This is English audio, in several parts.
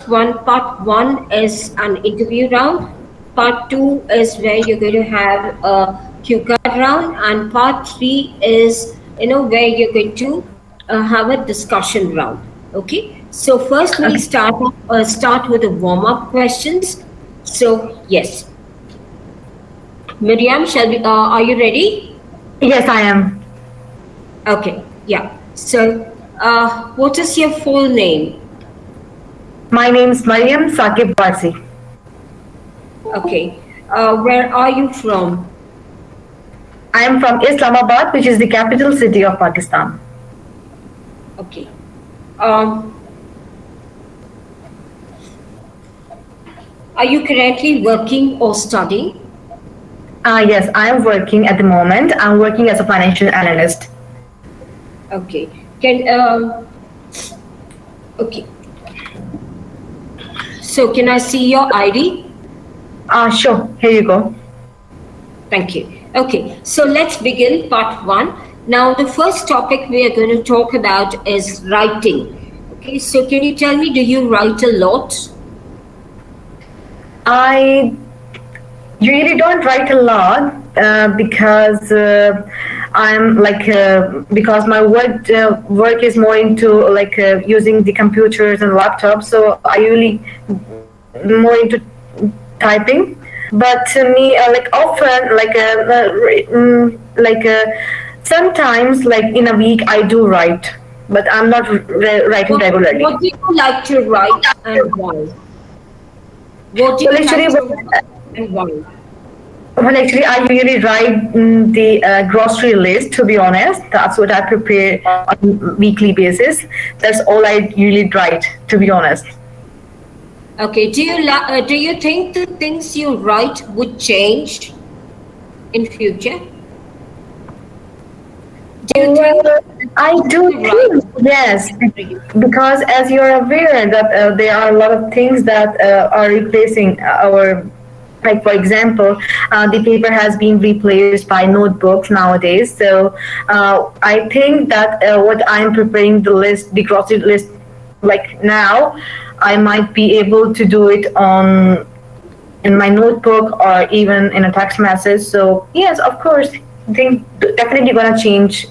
first one, part one is an interview round. Part two is where you're going to have a cue card round, and part three is where you're going to have a discussion round. Okay. So first we'll Okay. start with the warm up questions. So yes, Miriam, are you ready? Yes, I am. Okay. Yeah. So what is your full name? My name is Mariam Saqib Warsi. Okay. Where are you from? I am from Islamabad, which is the capital city of Pakistan. Okay. Um, are you currently working or studying? Yes, I am working at the moment. I'm working as a financial analyst. Okay. Okay. So can I see your ID? Sure, here you go. Thank you. Okay. So let's begin part one. Now the first topic we are going to talk about is writing. Okay. So can you tell me, do you write a lot? I really don't write a lot because I'm because my work is more into using the computers and laptops, so I usually more into typing. But to me, often, sometimes, in a week, I do write, but I'm not writing regularly. What do you like to write and why? What do you Well, actually, like to write and why? Well, actually, I usually write the grocery list. To be honest, that's what I prepare on weekly basis. That's all I usually write. To be honest. Okay. Do you think the things you write would change in future? Do you think? Well, I do think yes, because as you're aware that there are a lot of things that are replacing our. Like for example, the paper has been replaced by notebooks nowadays. So I think that what I'm preparing the grocery list, like now, I might be able to do it in my notebook or even in a text message. So yes, of course, things definitely gonna change.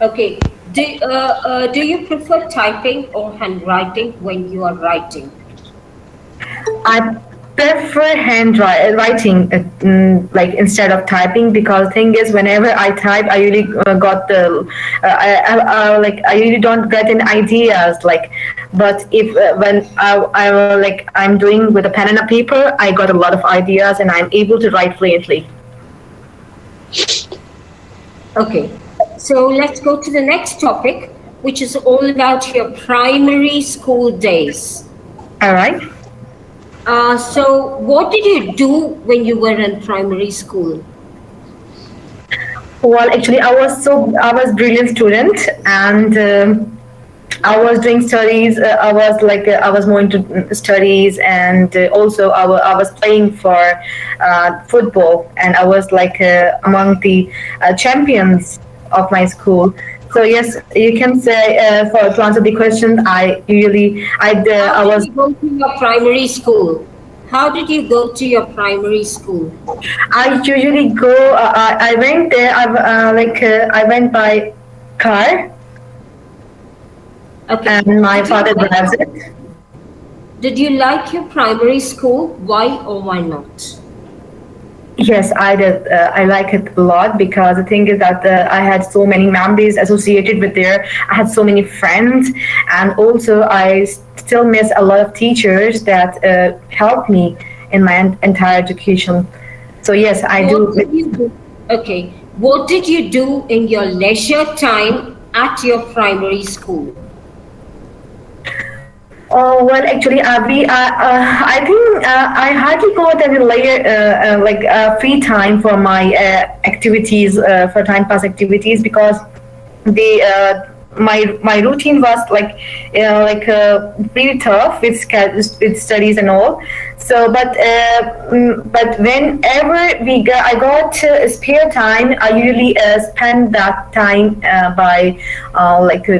Okay. Do you prefer typing or handwriting when you are writing? I prefer writing, like instead of typing, because thing is, whenever I type, I really got the, I really don't get any ideas. But if when I'm doing with a pen and a paper, I got a lot of ideas, and I'm able to write fluently. Okay. So let's go to the next topic, which is all about your primary school days. All right. So what did you do when you were in primary school? Well, actually, I was brilliant student, and I was doing studies. I was more into studies, and also I was playing for football, and I was among the champions of my school. So yes, you can say to answer the question, I was. You go to your primary school? How did you go to your primary school? I usually go. I went there. I went by car. Okay. And my father drives it. Did you like your primary school? Why or why not? Yes, I did. I like it a lot because the thing is that I had so many memories associated with there. I had so many friends, and also I still miss a lot of teachers that helped me in my entire education. So yes, I do. Okay. What did you do in your leisure time at your primary school? Oh well, actually, I think I hardly got any free time for my activities, for time pass activities, because the my routine was like pretty tough with with studies and all. So but whenever I got spare time, I usually spend that time by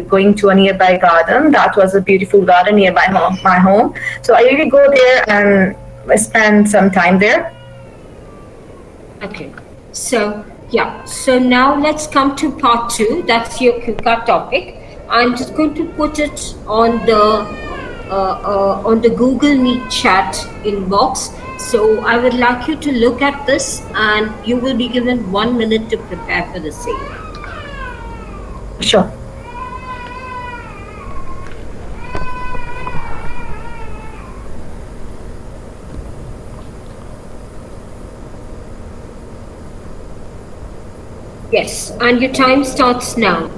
going to a nearby garden. That was a beautiful garden nearby my home. So I usually go there and spend some time there. Okay. So, yeah. So now let's come to part two. That's your QCAT topic. I'm just going to put it on the Google Meet chat inbox. So I would like you to look at this, and you will be given 1 minute to prepare for the same. Sure. Yes, and your time starts now.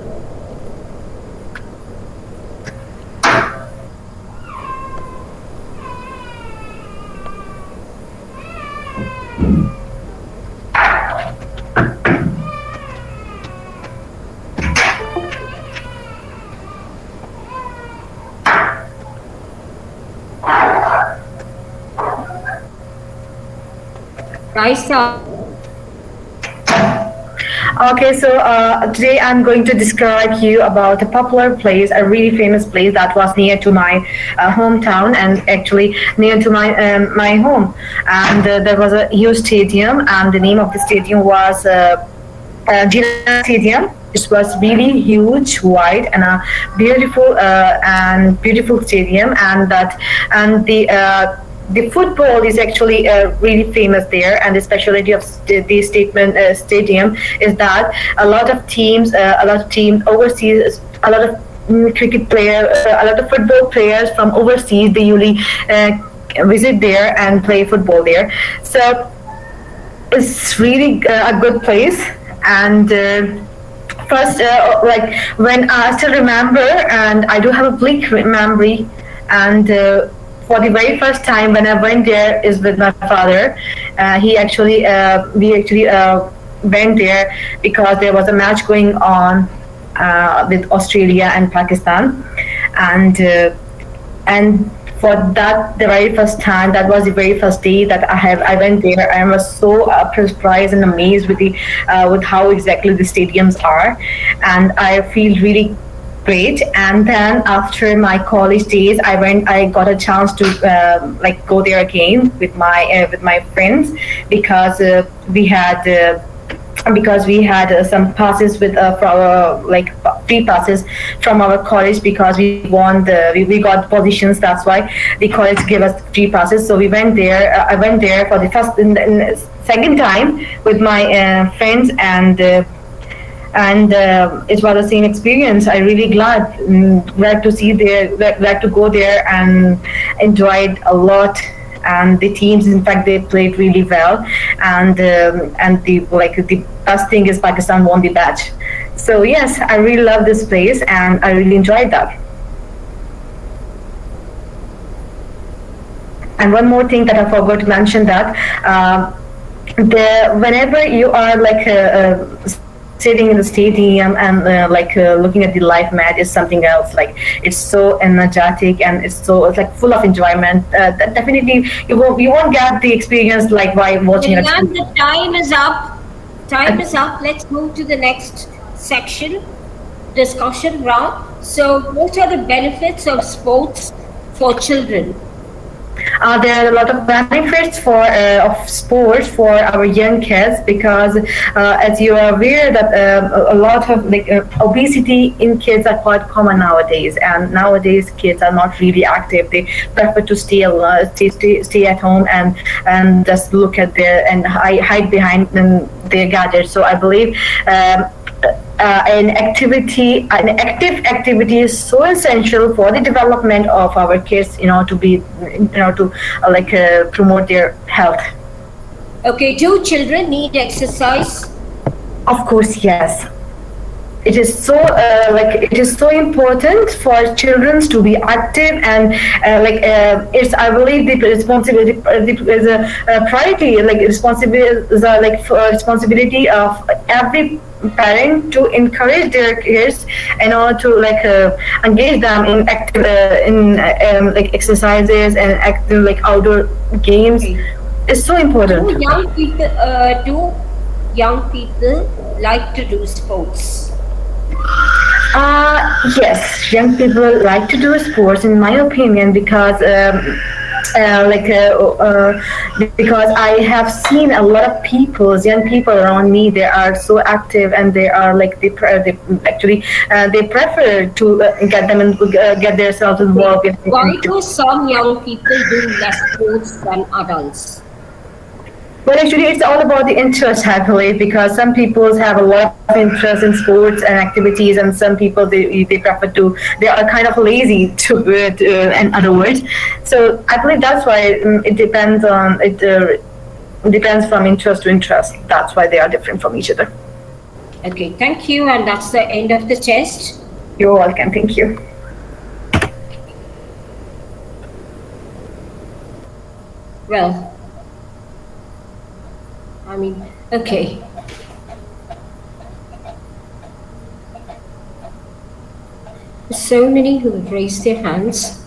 Guys, Okay, so today I'm going to describe you about a popular place, a really famous place that was near to my hometown, and actually near to my home. And there was a huge stadium, and the name of the stadium was Gina Stadium. It was really huge, wide, and a beautiful stadium, and the football is actually really famous there, and the specialty of the stadium is that a lot of teams overseas, a lot of cricket players, a lot of football players from overseas, they usually visit there and play football there. So it's really a good place. And first, when I still remember, and I do have a bleak memory, and for the very first time when I went there is with my father. We actually went there because there was a match going on with Australia and Pakistan, and for that, the very first time, that was the very first day that I went there. I was so surprised and amazed with how exactly the stadiums are, and I feel really great. And then after my college days, I got a chance to go there again with my friends, because we had some passes for our free passes from our college, because we got positions. That's why the college gave us free passes. So we went there. I went there for the second time with my friends, and it was the same experience. I really glad to see there, glad to go there, and enjoyed a lot. And the teams, in fact, they played really well, and the best thing is Pakistan won the match. So yes, I really love this place, and I really enjoyed that. And one more thing that I forgot to mention, that whenever you are sitting in the stadium and looking at the live match is something else. Like, it's so energetic, and it's like full of enjoyment. That definitely you won't get the experience like by watching it. And the time is up. Time is up. Let's move to the next section, discussion round. So, what are the benefits of sports for children? There are a lot of benefits of sports for our young kids, because as you are aware that a lot of obesity in kids are quite common nowadays, and nowadays kids are not really active. They prefer to stay at home and just look at and hide behind their gadgets. So I believe an active activity is so essential for the development of our kids, to promote their health. Okay, do children need exercise? Of course, yes. it is so it is so important for children to be active, and it's, I believe, the responsibility is a priority, like responsibility is a, responsibility of every parent to encourage their kids in order to engage them in active exercises and active outdoor games. Okay. It's so important. Do young people like to do sports? Yes, young people like to do sports, in my opinion, because because I have seen a lot of people, young people around me. They are so active, and they are they actually they prefer to get them and get themselves Okay. involved if they Why can. do some young people do less sports than adults? Well, actually, it's all about the interest, I believe, because some people have a lot of interest in sports and activities, and some people they prefer to, they are kind of lazy in other words. So I believe that's why it depends on it. Depends from interest to interest. That's why they are different from each other. Okay, thank you, and that's the end of the test. You're welcome. Thank you. Well, I mean, okay. So many who have raised their hands.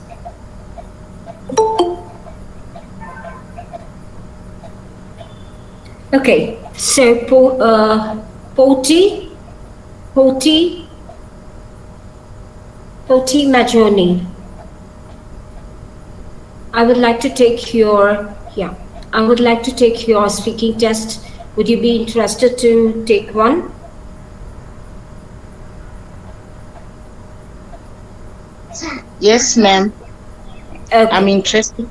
Okay, so Poti, Poti, Poti Majoni. I would like to take your, yeah, I would like to take your speaking test. Would you be interested to take one? Yes, ma'am. Okay. I'm interested.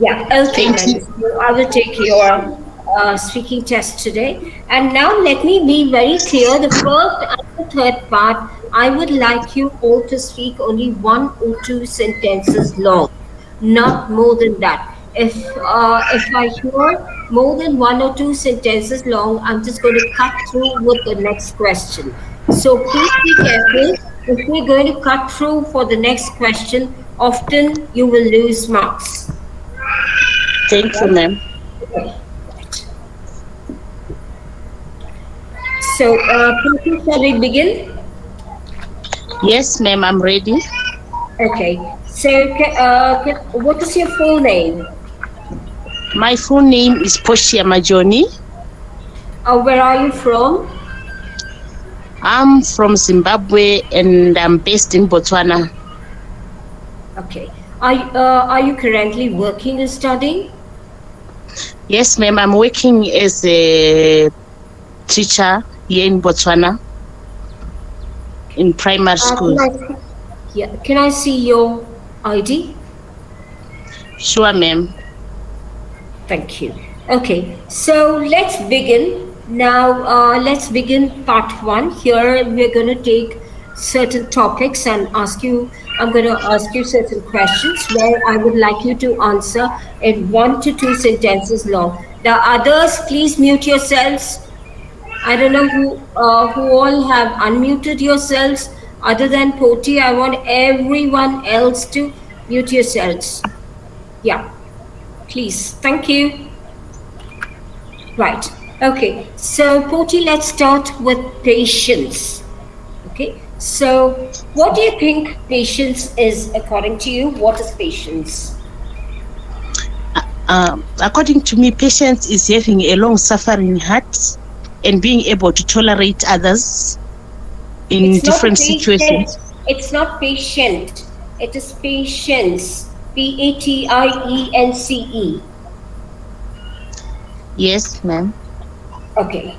Yeah, okay, Thank then. you. So I will take your speaking test today. And now let me be very clear. The first and the third part, I would like you all to speak only one or two sentences long, not more than that. If I hear more than one or two sentences long, I'm just going to cut through with the next question. So please be careful. If we're going to cut through for the next question, often you will lose marks. Thank you, ma'am. Okay. So, Preeti, shall we begin? Yes, ma'am, I'm ready. Okay. So, what is your full name? My full name is Poshia Majoni. Where are you from? I'm from Zimbabwe and I'm based in Botswana. Okay. Are you currently working or studying? Yes, ma'am, I'm working as a teacher here in Botswana in primary school. Can I see your ID? Sure, ma'am. Thank you. Okay, so let's begin. Now, let's begin part one. Here, we're going to take certain topics and I'm going to ask you certain questions where I would like you to answer in 1 to 2 sentences long. The others, please mute yourselves. I don't know who all have unmuted yourselves. Other than Poti, I want everyone else to mute yourselves. Yeah, please. Thank you. Right. Okay. So, Poti, let's start with patience. Okay. So, what do you think patience is according to you? What is patience? According to me, patience is having a long-suffering heart and being able to tolerate others in different situations. It's not patient. It is patience. Patience. Yes, ma'am. Okay.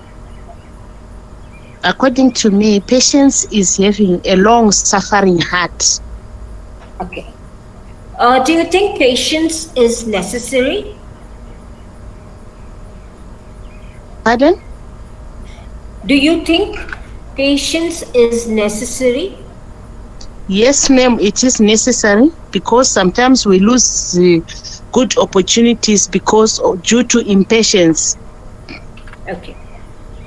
According to me, patience is having a long-suffering heart. Okay. Do you think patience is necessary? Pardon? Do you think patience is necessary? Yes, ma'am, it is necessary because sometimes we lose good opportunities due to impatience. Okay,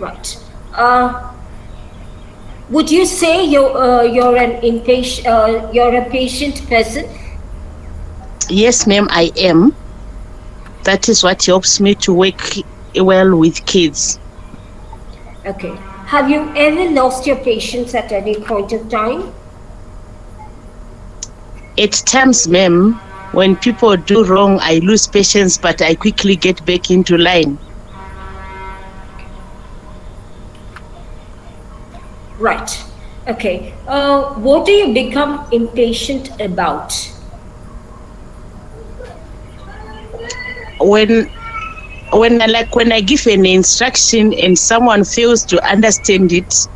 right. Would you say you're an impatient you're a patient person? Yes, ma'am, I am. That is what helps me to work well with kids. Okay. Have you ever lost your patience at any point of time? At times, ma'am, when people do wrong, I lose patience, but I quickly get back into line. Right. Okay. What do you become impatient about? When when I give an instruction and someone fails to understand it,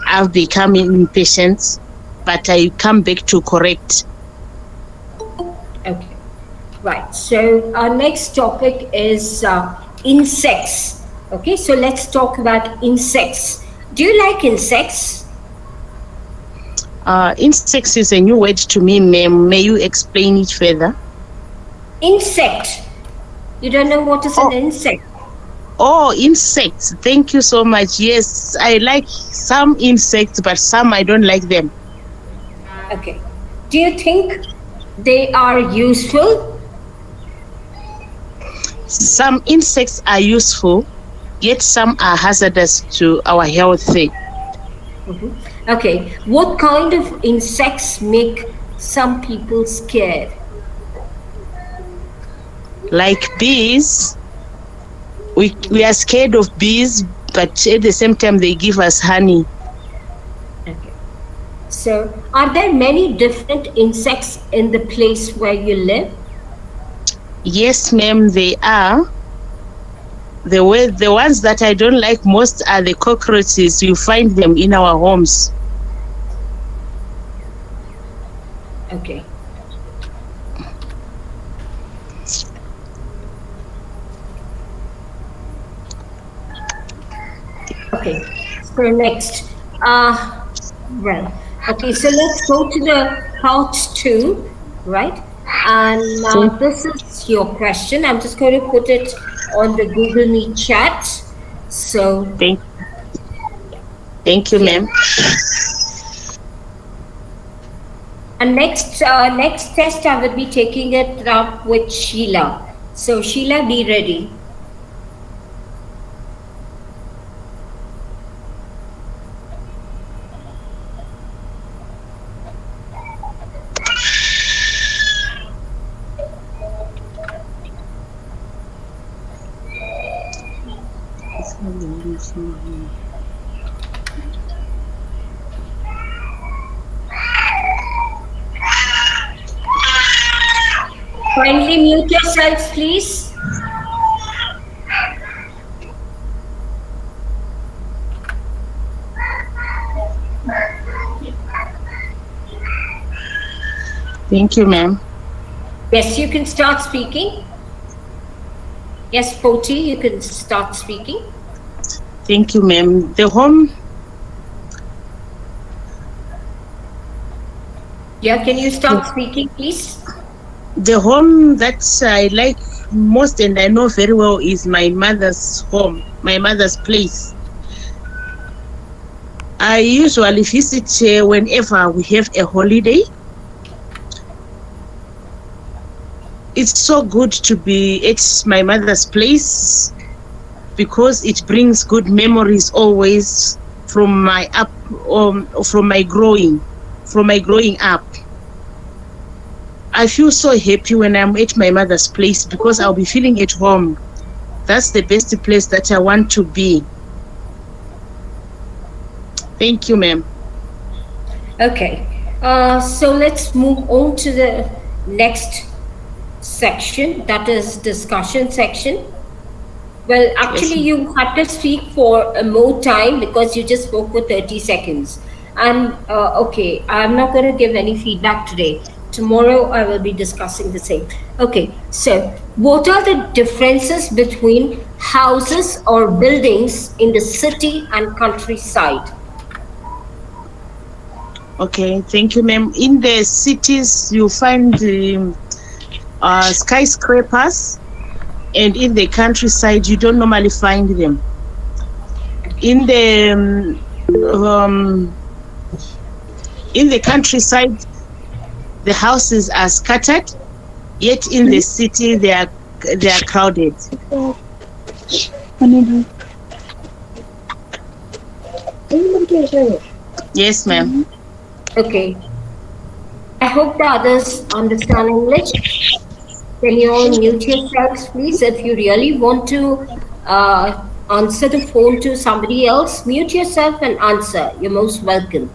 I've become impatient, but I come back to correct. Okay. Right. So our next topic is insects. Okay. So let's talk about insects. Do you like insects? Insects is a new word to me, ma'am. May you explain it further? Insect. You don't know what is an Oh, insect? oh, insects. Thank you so much. Yes, I like some insects, but some I don't like them. Okay. Do you think they are useful? Some insects are useful, yet some are hazardous to our health. Okay. What kind of insects make some people scared? Like bees, we are scared of bees, but at the same time they give us honey. Okay. So, are there many different insects in the place where you live? Yes, ma'am, they are. The ones that I don't like most are the cockroaches. You find them in our homes. Okay. Okay. So next, well, okay. So let's go to the part two, right? And Thank, this is your question. I'm just going to put it on the Google Meet chat. So thank, thank you, yeah. ma'am. And next test I will be taking it up with Sheila. So Sheila, be ready. Kindly mute yourselves, please. Thank you, ma'am. Yes, you can start speaking. Yes, Poti, you can start speaking. Thank you, ma'am. Yeah, can you start speaking, please? The home that I like most and I know very well is my mother's home, my mother's place. I usually visit whenever we have a holiday. It's so good to be at my mother's place because it brings good memories always from my up from my growing up. I feel so happy when I'm at my mother's place because I'll be feeling at home. That's the best place that I want to be. Thank you, ma'am. Okay. So let's move on to the next section, that is discussion section. Well, Yes, actually, you had to speak for more time because you just spoke for 30 seconds. And okay, I'm not going to give any feedback today. Tomorrow, I will be discussing the same. Okay, so what are the differences between houses or buildings in the city and countryside? okay, thank you, ma'am. In the cities, you find skyscrapers, and in the countryside, you don't normally find them. In the um, in the countryside, the houses are scattered, yet in the city they are crowded. Yes, ma'am. Okay. I hope the others understand English. Can you all mute yourselves, please? If you really want to answer the phone to somebody else, mute yourself and answer. You're most welcome.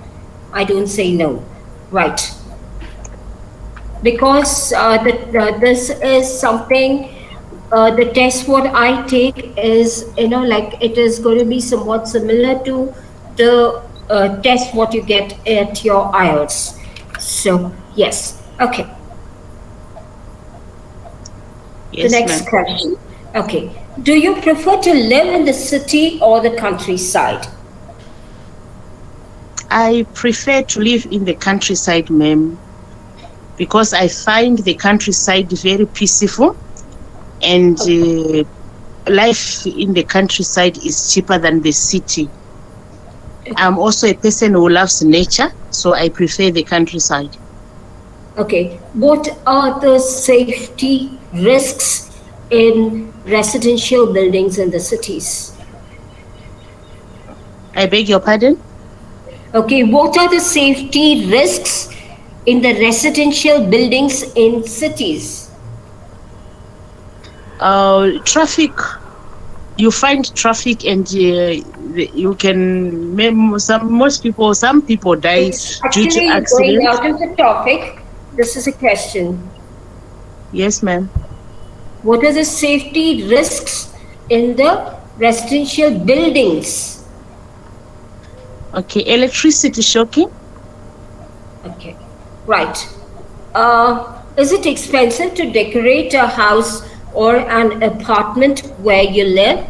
I don't say no. Right. Because this is something, the test what I take is, like it is going to be somewhat similar to the test what you get at your IELTS. So, yes. Okay. The Yes, next ma'am. question. Okay. Do you prefer to live in the city or the countryside? I prefer to live in the countryside, ma'am, because I find the countryside very peaceful, and life in the countryside is cheaper than the city. I'm also a person who loves nature, so I prefer the countryside. Okay. What are the safety risks in residential buildings in the cities? I beg your pardon? Okay. What are the safety risks in the residential buildings in cities? Traffic. You find traffic, and you can some people die It's due to actually going accidents. out of the topic. This is a question. Yes, ma'am. What are the safety risks in the residential buildings? Okay, electricity shocking. Okay, right. Is it expensive to decorate a house or an apartment where you live?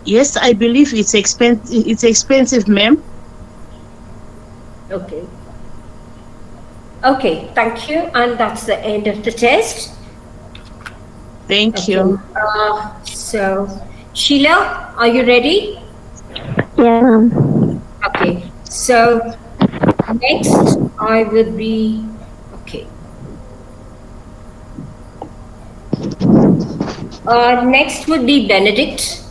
Yes, I believe it's expensive. It's expensive, ma'am. Okay. Okay, thank you. And that's the end of the test. Thank Okay. you. So, Sheila, are you ready? Yes, ma'am. Okay. So, next I would be, okay. Next would be Benedict.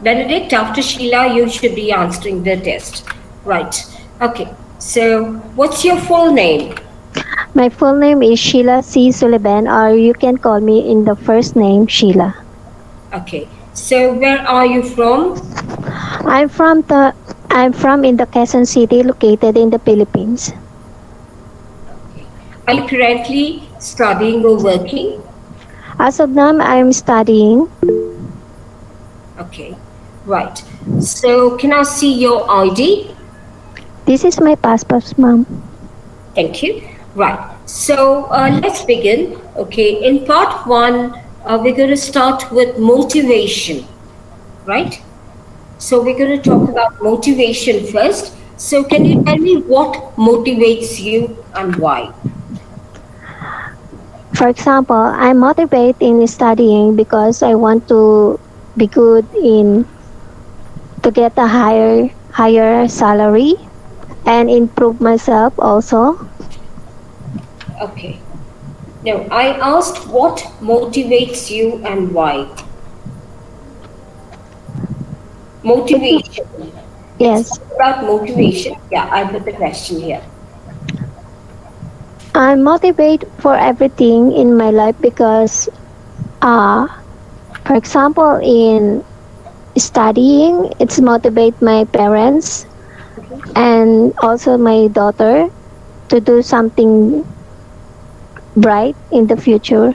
Benedict, after Sheila, you should be answering the test. Right. Okay. So, what's your full name? My full name is Sheila C. Sullivan, or you can call me in the first name Sheila. Okay. So, where are you from? I'm from the I'm from in the Quezon City, located in the Philippines. Are you currently studying or working? As of now, I'm studying. Okay. Right. So, can I see your ID? This is my passport, ma'am. Thank you. Right. So let's begin. Okay. In part one, we're going to start with motivation, right? So we're going to talk about motivation first. So can you tell me what motivates you and why? For example, I'm motivated in studying because I want to be good in to get a higher salary and improve myself also. Okay. Now, I asked what motivates you and why. Motivation. Let's Yes, talk about motivation. Yeah, I put the question here. I'm motivated for everything in my life because, uh, for example, in studying, it's motivate my parents and also my daughter to do something bright in the future.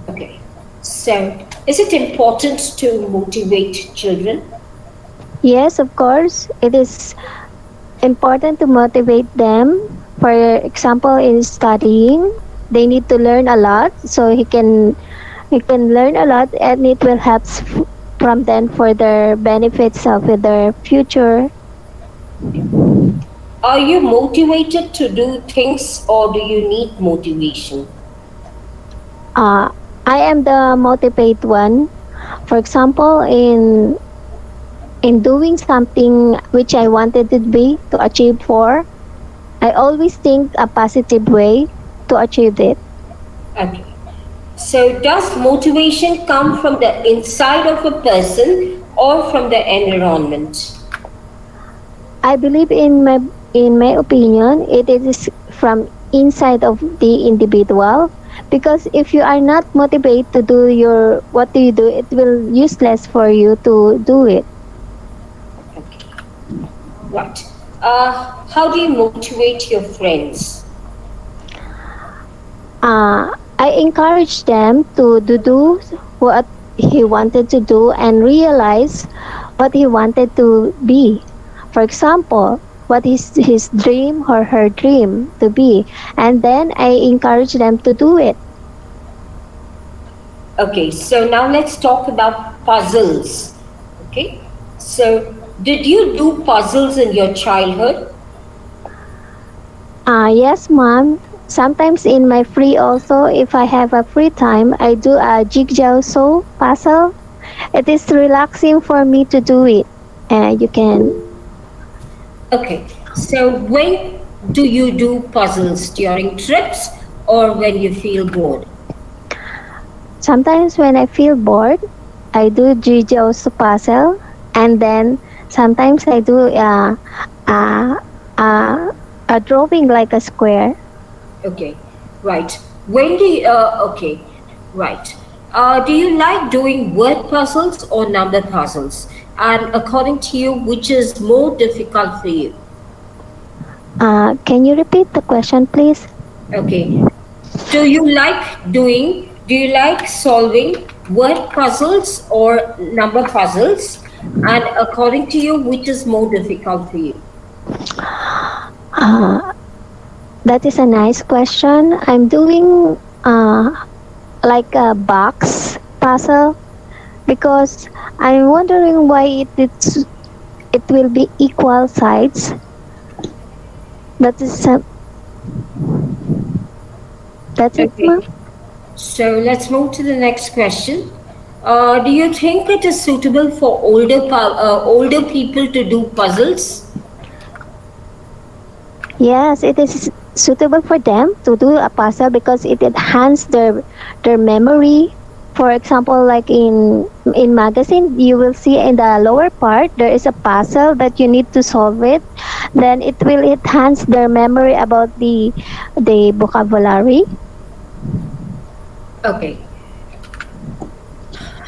Okay. So, is it important to motivate children? Yes, of course, it is important to motivate them. For example, in studying, they need to learn a lot, so he can learn a lot, and it will help from them for their benefits of their future. Are you motivated to do things or do you need motivation? Uh, I am the motivate one For example, in doing something which I wanted to be to achieve for, I always think a positive way to achieve it. Okay. So, does motivation come from the inside of a person or from the environment? I believe in my opinion, it is from inside of the individual, because if you are not motivated to do your what do you do, it will useless for you to do it. Okay. Right. How do you motivate your friends? I encourage them to do what he wanted to do and realize what he wanted to be. For example, what is his dream or her dream to be, and then I encourage them to do it. Okay, so now let's talk about puzzles. Okay, so did you do puzzles in your childhood? Yes, mom. Sometimes in my free also, if I have a free time, I do a jigsaw puzzle. It is relaxing for me to do it. You can. Okay, so when do you do puzzles? During trips or when you feel bored? Sometimes when I feel bored, I do jigsaw puzzle, and then sometimes I do uh, uh, a drawing like a square. Okay, right. Okay, right. Do you like doing word puzzles or number puzzles? And according to you, which is more difficult for you? Can you repeat the question, please? Okay. Do you like solving word puzzles or number puzzles? And according to you, which is more difficult for you? Uh, that is a nice question. I'm doing like a box puzzle because I'm wondering why it will be equal sides. That is that's it, Okay. ma'am. So let's move to the next question. Do you think it is suitable for older people to do puzzles? Yes, it is suitable for them to do a puzzle because it enhances their memory. For example, like in magazine, you will see in the lower part there is a puzzle that you need to solve it. Then it will enhance their memory about the vocabulary. Okay.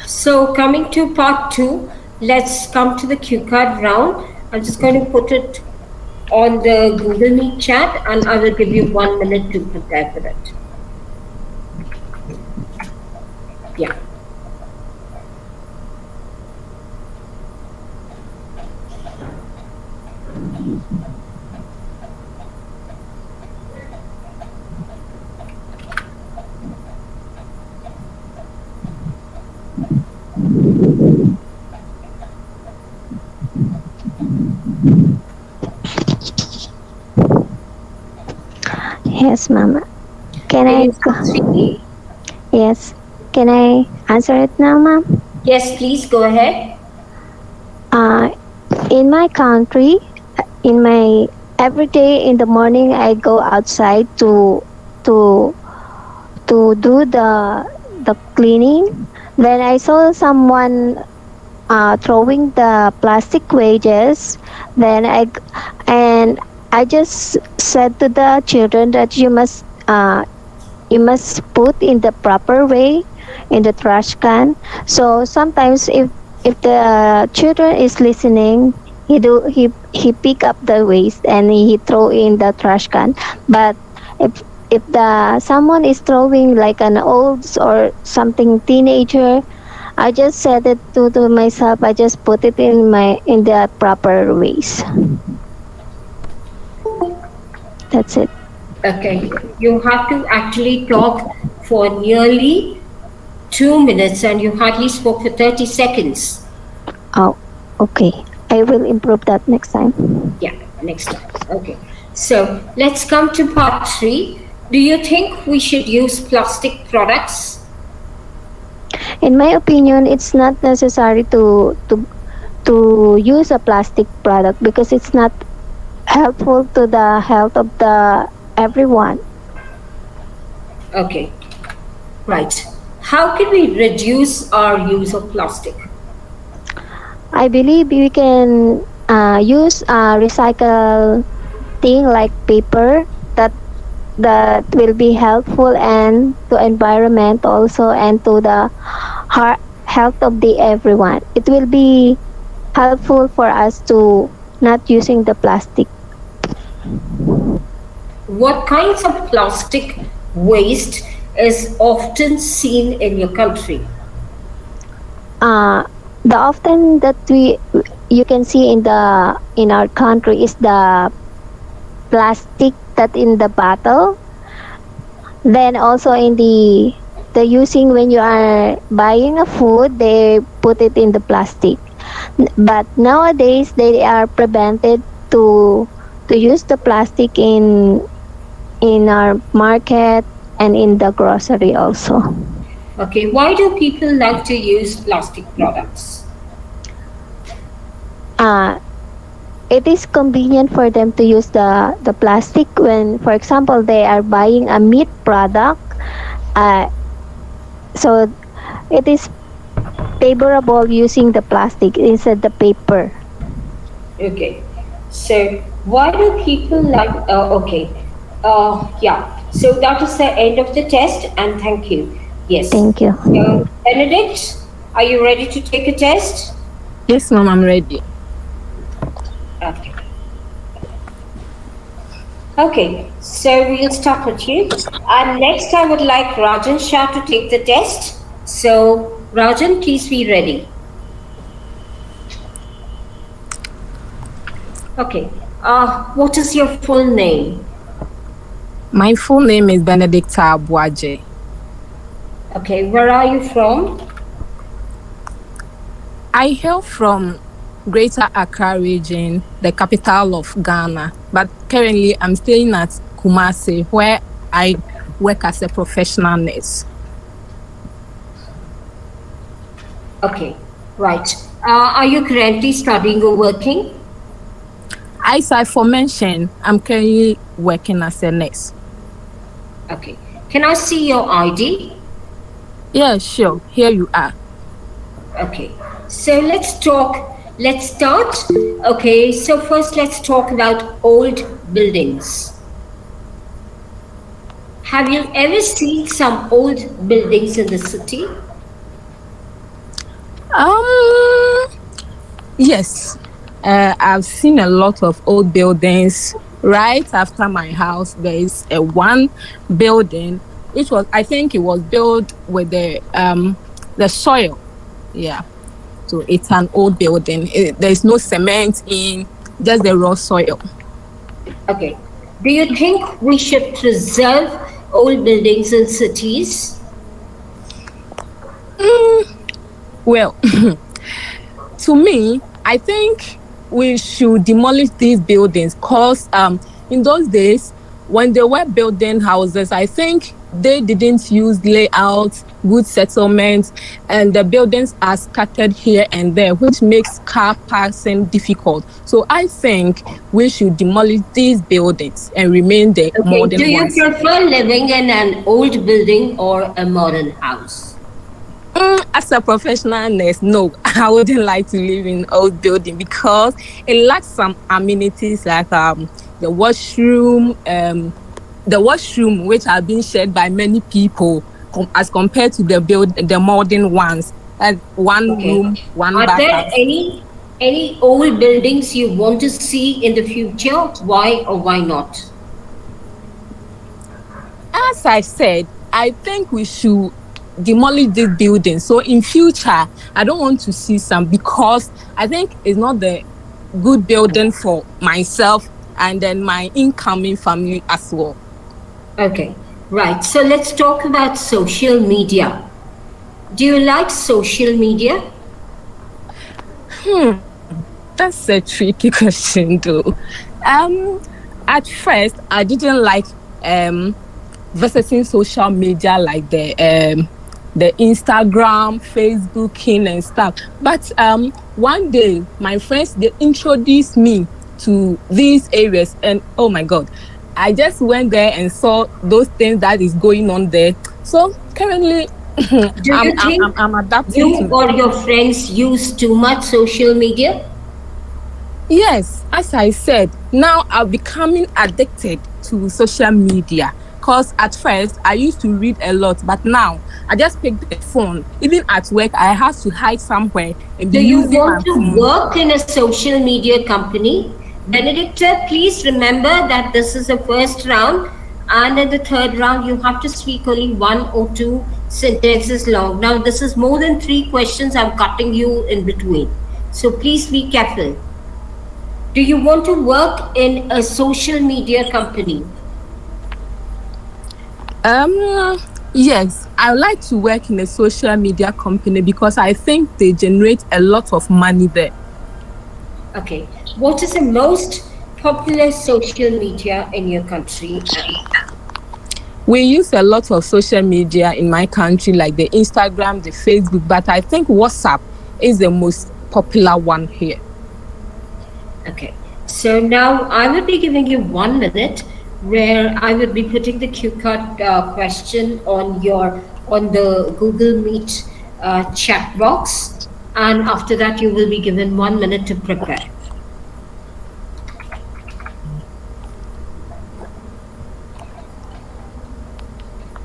So coming to part two, let's come to the cue card round. I'm just going to put it on the Google Meet chat and I will give you 1 minute to prepare for it. Yeah. Yes, ma'am. Can Are I? you succeeding? Yes. Can I answer it now, ma'am? Yes, please go ahead. Uh, in my country, in my every day in the morning, I go outside to to do the cleaning. Then I saw someone throwing the plastic wages. Then I just said to the children that you must put in the proper way in the trash can. So sometimes if the children is listening, he pick up the waste and he throw in the trash can. But if the someone is throwing like an old or something teenager, I just said it to myself. I just put it in the proper ways. That's it. Okay. You have to actually talk for nearly 2 minutes and you hardly spoke for 30 seconds. Oh, okay. I will improve that next time. Yeah, next time. Okay. So let's come to part three. Do you think we should use plastic products? In my opinion, it's not necessary to use a plastic product because it's not helpful to the health of the everyone. Okay, right. How can we reduce our use of plastic? I believe we can use recycle thing like paper that will be helpful and to environment also and to the health of the everyone. It will be helpful for us to not using the plastic. What kinds of plastic waste is often seen in your country? uh, the often that we you can see in our country is the plastic that in the bottle, then also in the using when you are buying a food they put it in the plastic, but nowadays they are prevented to use the plastic in our market and in the grocery also. Okay, why do people like to use plastic products? uh, it is convenient for them to use the plastic when, for example, they are buying a meat product. uh, so it is favorable using the plastic instead the paper. Okay, so why do people like, okay, yeah, so that is the end of the test, and thank you. Yes. Thank you. So, Benedict, are you ready to take a test? Yes, ma'am, I'm ready. Okay. Okay, so we'll start with you. And next, I would like Rajan Shah to take the test. So, Rajan, please be ready. Okay. What is your full name? My full name is Benedicta Abuaje. Okay, where are you from? I hail from Greater Accra region, the capital of Ghana, but currently I'm staying at Kumasi, where I work as a professional nurse. Okay, right. Are you currently studying or working? As I aforementioned, I'm currently working as a nurse. Okay. Can I see your ID? Yeah, sure. Here you are. Okay. So let's talk. Let's start. Okay. So first, let's talk about old buildings. Have you ever seen some old buildings in the city? Um, yes. I've seen a lot of old buildings. Right after my house, there is a one building which was, I think, it was built with the soil. Yeah. So it's an old building. There's no cement in, just the raw soil. Okay. Do you think we should preserve old buildings in cities? Well, to me, I think we should demolish these buildings because in those days, when they were building houses, I think they didn't use layouts, good settlements, and the buildings are scattered here and there, which makes car passing difficult. So I think we should demolish these buildings and remain the Okay. Do modern you ones. prefer living in an old building or a modern house? As a professional nurse, no, I wouldn't like to live in old building because it lacks some amenities like the washroom, which are being shared by many people as compared to the modern ones. Like one Okay. room, one Are there bathhouse. any old buildings you want to see in the future? Why or why not? As I said, I think we should demolish this building. So in future, I don't want to see some because I think it's not the good building for myself and then my incoming family as well. Okay, right. So let's talk about social media. Do you like social media? That's a tricky question though. At first I didn't like visiting social media like the Instagram, Facebooking and stuff. But one day my friends, they introduced me to these areas, and oh my god, I just went there and saw those things that is going on there. So currently Do you think I'm adapting you to. or your friends use too much social media? Yes, as I said, now I'm becoming addicted to social media. Because at first I used to read a lot, but now I just pick the phone. Even at work, I have to hide somewhere and be Do you using my want to phone. work in a social media company? Benedicta, please remember that this is the first round, and in the third round, you have to speak only one or two sentences long. Now, this is more than three questions. I'm cutting you in between. So please be careful. Do you want to work in a social media company? Um, yes, I would like to work in a social media company because I think they generate a lot of money there. Okay. What is the most popular social media in your country? We use a lot of social media in my country, like the Instagram, the Facebook, but I think WhatsApp is the most popular one here. Okay. So now I will be giving you 1 minute where I will be putting the cue card question on the Google Meet chat box, and after that you will be given 1 minute to prepare.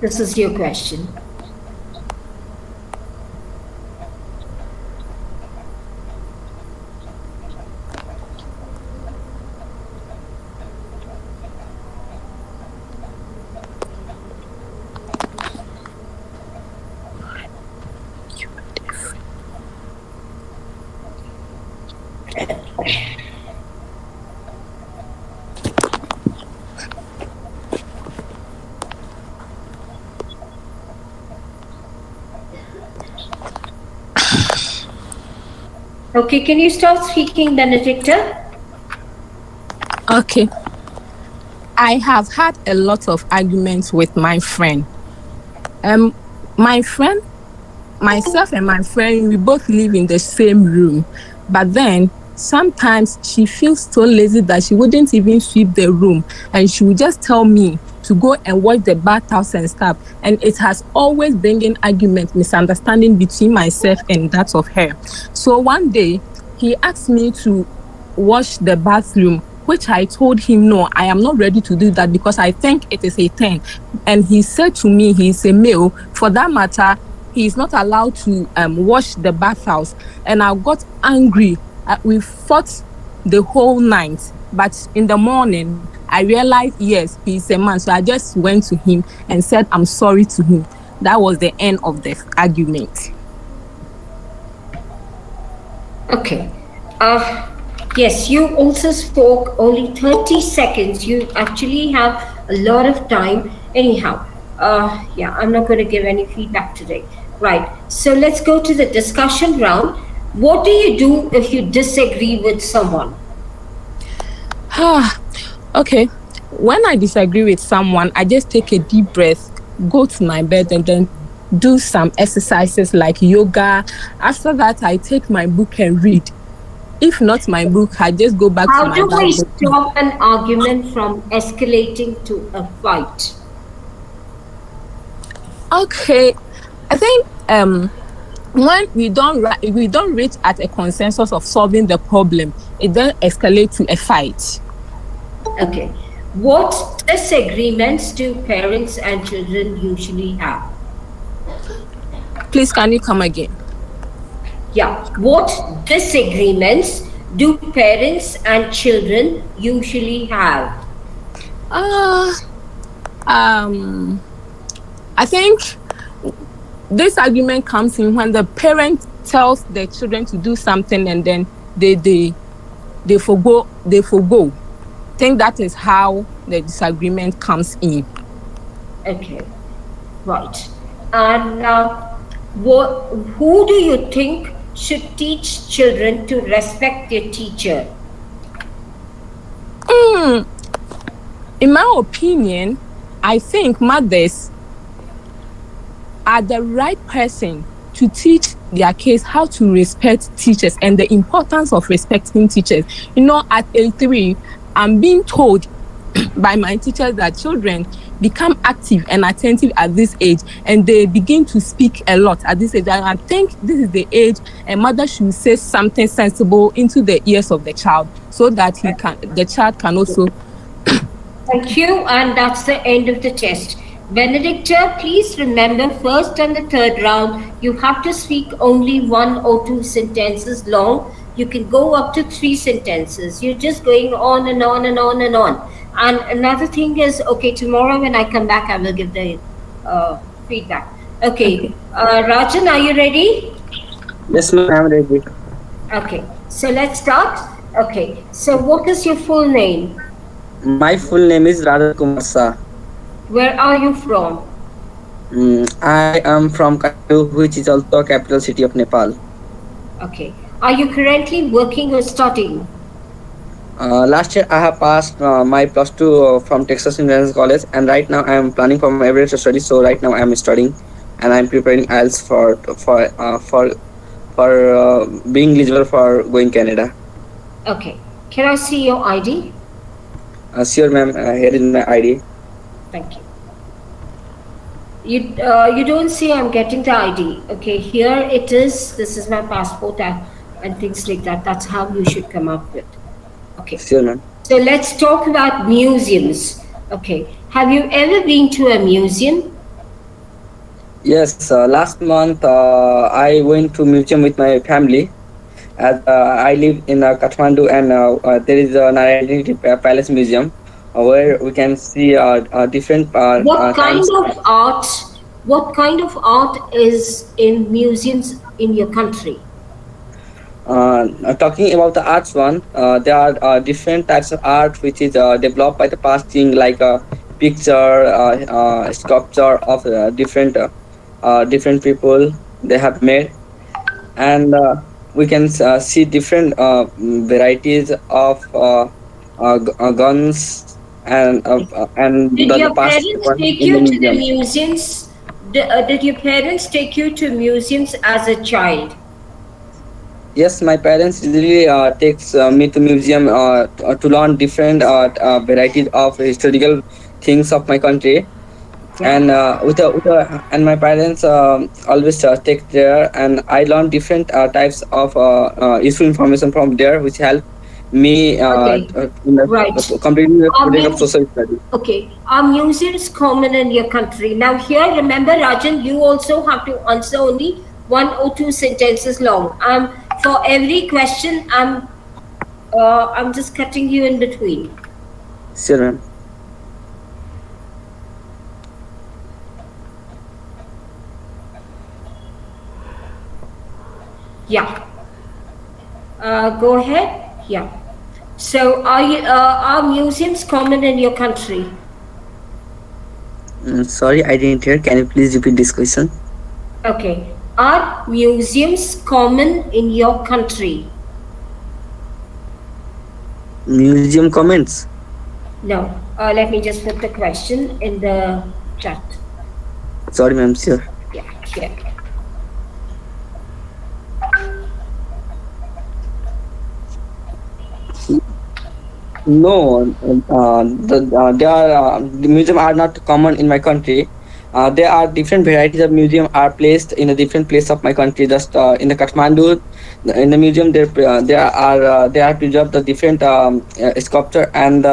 This is your question. Okay, can you start speaking, Benedicta? Okay. I have had a lot of arguments with my friend. My friend, myself and my friend, we both live in the same room. But then sometimes she feels so lazy that she wouldn't even sweep the room, and she would just tell me to go and wash the bathhouse and stuff. And it has always been an argument, misunderstanding between myself and that of her. So one day he asked me to wash the bathroom, which I told him, no, I am not ready to do that because I think it is a thing. And he said to me, he's a male. For that matter, he is not allowed to wash the bathhouse. And I got angry. We fought the whole night. But in the morning, I realized, yes, he's a man. So I just went to him and said, I'm sorry to him. That was the end of the argument. Okay. Yes, you also spoke only 30 seconds. You actually have a lot of time. Anyhow, yeah, I'm not going to give any feedback today. Right. So let's go to the discussion round. What do you do if you disagree with someone? Okay. When I disagree with someone, I just take a deep breath, go to my bed, and then do some exercises like yoga. After that, I take my book and read. If not my book, I just go back to How my do we Bible. stop an argument from escalating to a fight? Okay, I think when we don't reach at a consensus of solving the problem, it then escalates to a fight. Okay. What disagreements do parents and children usually have? Please, can you come again? Yeah. What disagreements do parents and children usually have? Uh, um, I think this argument comes in when the parent tells the children to do something and then they forgo. I think that is how the disagreement comes in. Okay. Right. And who do you think should teach children to respect their teacher? In my opinion, I think mothers are the right person to teach their kids how to respect teachers and the importance of respecting teachers. At age 3, I'm being told by my teachers that children become active and attentive at this age, and they begin to speak a lot at this age. And I think this is the age a mother should say something sensible into the ears of the child so that the child can also. Thank you, and that's the end of the test. Benedicta, please remember first and the third round, you have to speak only one or two sentences long. You can go up to three sentences. You're just going on and on and on and on. And another thing is, okay, tomorrow when I come back, I will give the feedback. Okay, Okay. Rajan, are you ready? Yes, ma'am, I'm ready. Okay, so let's start. Okay, so what is your full name? My full name is Radha Kumar Shah. Where are you from? I am from Kathmandu, which is also a capital city of Nepal. Okay. Are you currently working or studying? Last year, I have passed my plus two from Texas International College, and right now I am planning for my Everest study. So right now I am studying, and I am preparing IELTS for being eligible for going Canada. Okay. Can I see your ID? Sure, ma'am. Here is my ID. Thank you. You don't see I'm getting the ID. Okay, here it is. This is my passport and things like that. That's how you should come up with. Okay. Sure, ma'am. So let's talk about museums. Okay. Have you ever been to a museum? Yes, last month I went to museum with my family. As I live in Kathmandu, and there is an identity palace museum where we can see different What kind kinds. of art? What kind of art is in museums in your country? Talking about the arts one, there are different types of art which is developed by the past thing, like picture, sculpture of different people they have made, and we can see different varieties of guns and Did the your past parents weapons take in the you to the museum. museums? Did your parents take you to museums as a child? Yes, my parents usually takes me to museum to learn different varieties of historical things of my country, Yeah. and and my parents always take there, and I learned different types of useful information from there, which help me Okay. in Right. completing the Are project of mu- social studies. okay. Are museums common in your country? Now here, remember, Rajan, you also have to answer only one or two sentences long. For every question, I'm just cutting you in between. Sure, ma'am. Yeah. Go ahead. Yeah. So, are museums common in your country? Sorry, I didn't hear. Can you please repeat this question? Okay. Are museums common in your country? Museum comments. No. Let me just put the question in the chat. Sorry, ma'am. Sure. Yeah. Here. No, the museum are not common in my country. There are different varieties of museum are placed in a different place of my country. Just in the Kathmandu, in the museum there are preserved the different sculpture and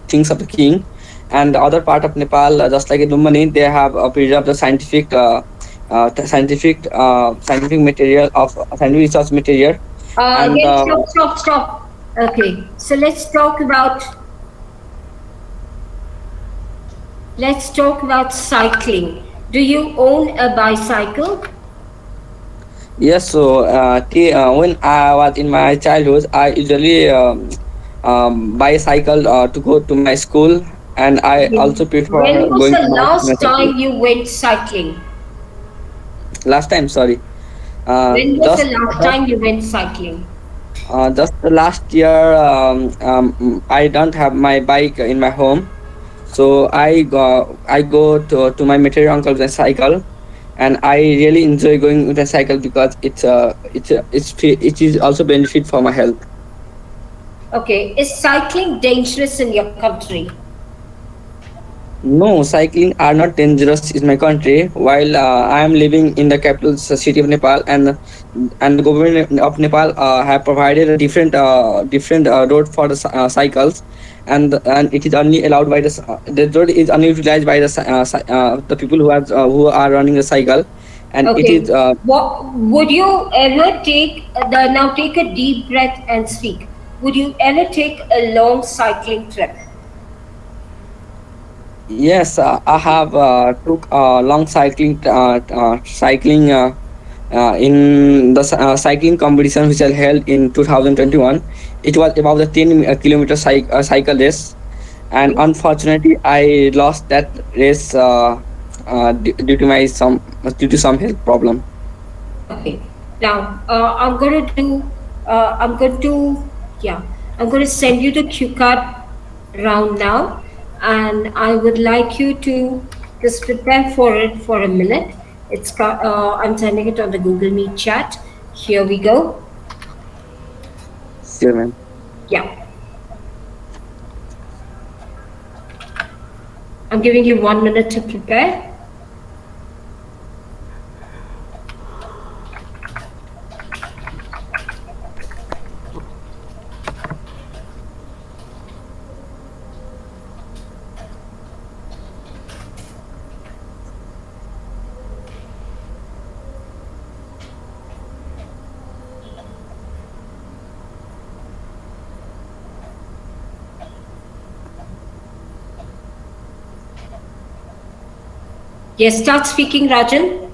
things of the king, and the other part of Nepal, just like in Lumani, they have preserved the scientific material of scientific research material, and Again, stop. Okay. So let's talk about cycling. Do you own a bicycle? yes, so when I was in my childhood, I usually bicycle to go to my school, and I also When prefer was going the to my last school. time you went cycling? Last time, sorry, When was the just last time you went cycling? just the last year, I don't have my bike in my home, so I go to my material uncle's and cycle, and I really enjoy going with a cycle because it is also benefit for my health. Okay, is cycling dangerous in your country? No, cycling are not dangerous in my country. While I am living in the capital city of Nepal, and the government of Nepal have provided a different road for the cycles, and it is only allowed by the road is only utilized by the people who are running the cycle, and it is Okay. What would you ever take now take a deep breath and speak. Would you ever take a long cycling trip? yes, I have took long cycling in the cycling competition which was held in 2021. It was about the 10 kilometer cycle race, and unfortunately I lost that race due to some health problem. Okay. Now, I'm going to, yeah, I'm going to send you the cue card round now, and I would like you to just prepare for it for a minute. I'm sending it on the Google Meet chat. Here we go. Sure, man. Yeah, I'm giving you 1 minute to prepare. Yes, start speaking, Rajan.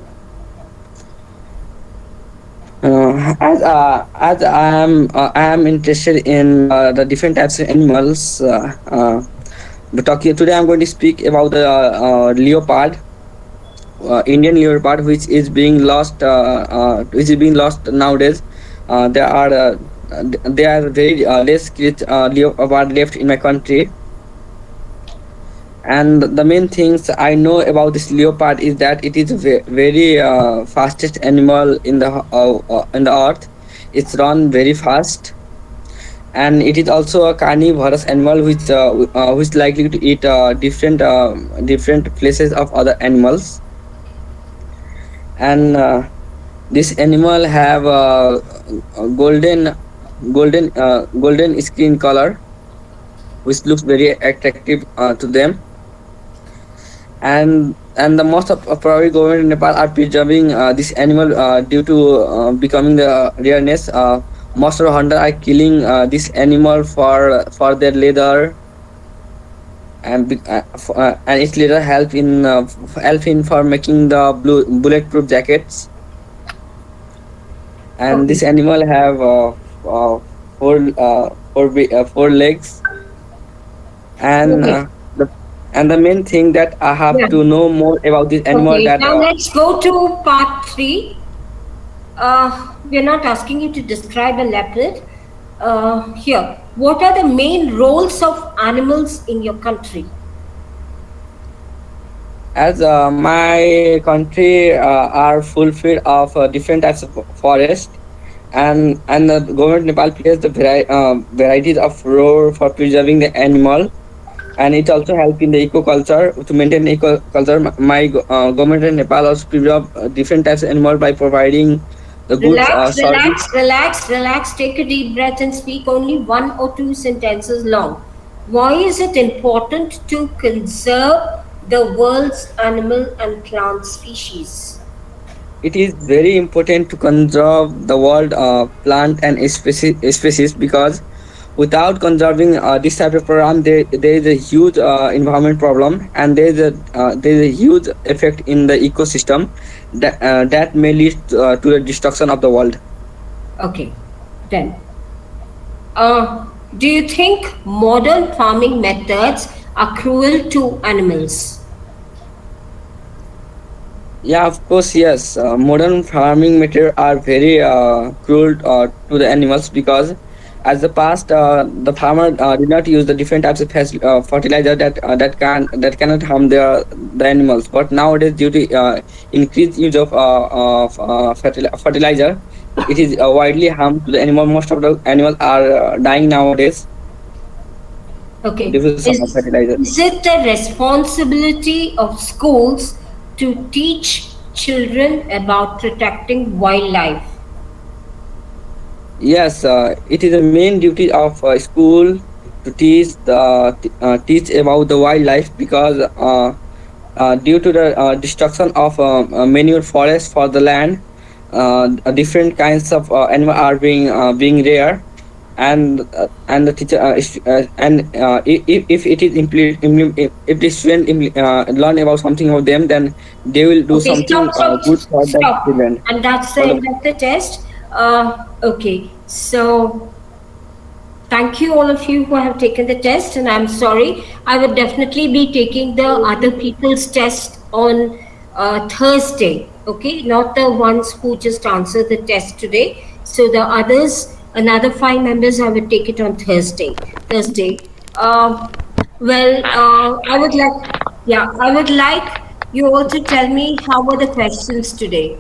As I am interested in the different types of animals. Today I'm going to speak about the leopard, Indian leopard, which is being lost nowadays. There are there are very less leopard left in my country, and the main things I know about this leopard is that it is very fastest animal in the earth. It's run very fast, and it is also a carnivorous animal which likely to eat different places of other animals. And this animal have a golden skin color which looks very attractive to them. And the most of probably government in Nepal are preserving this animal due to becoming the rareness. Most of the hunter are killing this animal for their leather, and its leather help in for making the bulletproof jackets. And Okay. this animal have four legs, and Okay. the main thing that I have Yeah. to know more about this animal Okay. that Now let's go to part three. We're not asking you to describe a leopard. Here, what are the main roles of animals in your country? as my country are fulfilled of different types of forest, and the government Nepal plays the varieties of role for preserving the animal, and it also help in the eco-culture to maintain eco-culture. Government in Nepal also preserve different types of animal by providing the good Relax, service. relax, relax, relax. Take a deep breath and speak only one or two sentences long. Why is it important to conserve the world's animal and plant species? It is very important to conserve the world plant and species, because without conserving this type of program, there is a huge environment problem, and there is a huge effect in the ecosystem that may lead to the destruction of the world. Okay, then. Do you think modern farming methods are cruel to animals? Yeah, of course, yes. Modern farming methods are very cruel to the animals, because As the past, the farmer did not use the different types of fertilizer that cannot harm the animals. But nowadays, due to increased use of fertilizer, it is widely harm to the animal. Most of the animals are dying nowadays due Okay. to some fertilizer. Is it the responsibility of schools to teach children about protecting wildlife? Yes, it is a main duty of school to teach about the wildlife because due to the destruction of manure forests for the land, different kinds of animal are being rare, and the teacher if it is if the student learn about something about them, then they will do Okay, something stop, stop, good for the stop. children. And that's the For the end of the test. Okay, so thank you, all of you who have taken the test, and I'm sorry. I would definitely be taking the other people's test on Thursday, okay? Not the ones who just answered the test today. So the others, another five members, I would take it on Thursday. Thursday. I would like, yeah, I would like you all to tell me how were the questions today.